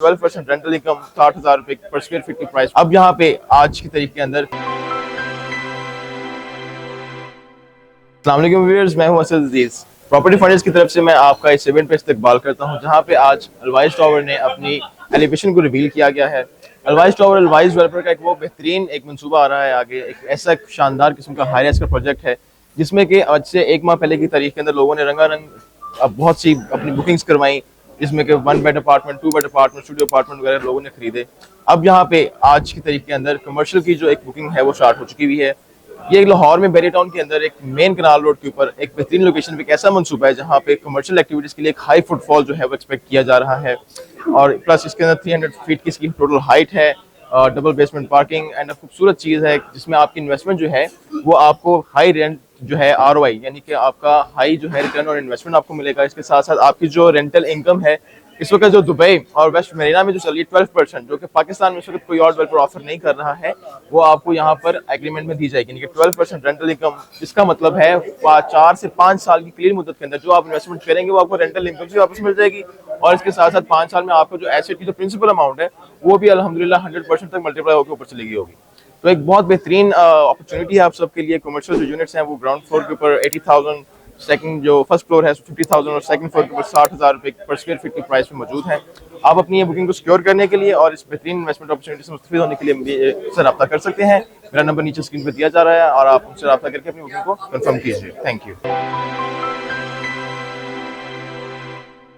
12% rental income, 60,000 रुपए पर square feet की प्राइस। अब यहाँ पे आज की तारीख के अंदर अस्सलाम व्यूअर्स, मैं हूं असद अजीज। प्रॉपर्टी फंडर्स की तरफ से मैं आपका इस इवेंट पे इस्तकबाल करता हूं, जहां पे आज अलवाइज टावर ने अपनी एलिवेशन को रिवील किया गया है। अलवाइज टावर अलवाइज डेवलपर का एक वो बेहतरीन एक मंसूबा आ रहा है आगे, एक ऐसा शानदार किस्म का हाई राइज का प्रोजेक्ट है जिसमें कि आज से एक माह पहले की तारीख के अंदर लोगों ने रंगारंग अब बहुत सी अपनी बुकिंग्स करवाई, जिसमें कि 1 bed apartment, 2 bed apartment, studio apartment वगैरह लोगों ने खरीदे। अब यहाँ पे आज की तारीख के अंदर कमर्शियल की जो एक बुकिंग है वो स्टार्ट हो चुकी हुई है। ये लाहौर में बेरी टाउन के अंदर एक मेन कनाल रोड के ऊपर एक बेहतरीन लोकेशन पे एक ऐसा मंसूबा है जहाँ पे कमर्शियल एक्टिविटीज के लिए एक हाई फुटफॉल जो है वो एक्सपेक्ट किया जा रहा है। और प्लस इसके अंदर 300 फीट की इसकी टोटल हाइट है, डबल बेसमेंट पार्किंग एंड खूबसूरत चीज़ है जिसमें आपकी इन्वेस्टमेंट जो है वो आपको हाई रेंट जो है ROI यानी कि आपका हाई जो है रिटर्न और इन्वेस्टमेंट आपको मिलेगा। इसके साथ साथ आपकी जो रेंटल इनकम है इस वक्त जो दुबई और वेस्ट मरीना में जो चल रही है 12%, जो कि पाकिस्तान में इस वक्त कोई और डेवलपर ऑफर नहीं कर रहा है, वो आपको यहाँ पर एग्रीमेंट में दी जाएगी। यानी कि 12% रेंटल इनकम, जिसका मतलब है 4 से 5 साल की क्लियर मुद्दत के अंदर जो आप इन्वेस्टमेंट करेंगे वो आपको रेंटल इनकम से वापस मिल जाएगी। और इसके साथ साथ 5 साल में आपको जो एसेट की जो प्रिंसिपल अमाउंट है वो भी अल्हम्दुलिल्लाह 100% तक मल्टीप्लाई होकर ऊपर चली गई होगी। तो एक बहुत बेहतरीन अपॉर्चुनिटी है आप सबके लिए। कमर्शियल जो यूनिट्स हैं वो ग्राउंड फ्लोर के ऊपर 80,000, सेकंड जो फर्स्ट फ्लोर है 50,000 और सेकंड फ्लोर के ऊपर 60,000 रुपए पर स्क्वायर फीट की प्राइस में मौजूद है। आप अपनी ये बुकिंग को सिक्योर करने के लिए और इस बेहतरीन इन्वेस्टमेंट अपॉर्चुनिटी से मुस्तफीद होने के लिए मुझसे रब्ता कर सकते हैं। मेरा नंबर नीचे स्क्रीन पर दिया जा रहा है और आप मुझसे रब्ता करके अपनी बुकिंग को कंफर्म कीजिए। Thank you.